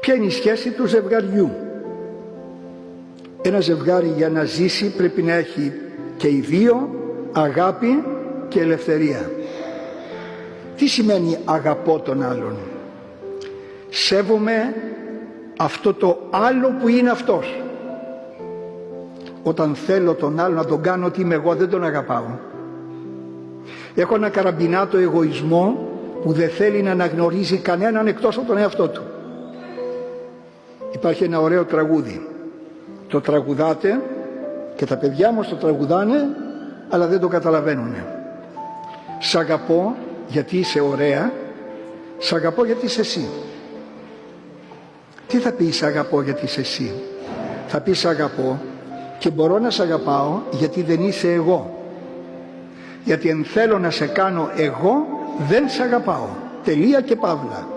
Ποια είναι η σχέση του ζευγαριού? Ένα ζευγάρι για να ζήσει πρέπει να έχει και οι δύο αγάπη και ελευθερία. Τι σημαίνει αγαπώ τον άλλον? Σέβομαι αυτό το άλλο που είναι αυτός. Όταν θέλω τον άλλο να τον κάνω ότι είμαι εγώ, δεν τον αγαπάω. Έχω ένα καραμπινάτο εγωισμό που δεν θέλει να αναγνωρίζει κανέναν εκτός από τον εαυτό του. Υπάρχει ένα ωραίο τραγούδι. Το τραγουδάτε και τα παιδιά μας το τραγουδάνε, αλλά δεν το καταλαβαίνουν. Σ' αγαπώ γιατί είσαι ωραία, σ' αγαπώ γιατί είσαι εσύ. Τι θα πει σ' αγαπώ γιατί είσαι εσύ? Θα πει σ' αγαπώ και μπορώ να σ' αγαπάω γιατί δεν είσαι εγώ. Γιατί αν θέλω να σε κάνω εγώ, δεν σ' αγαπάω. Τελεία και παύλα.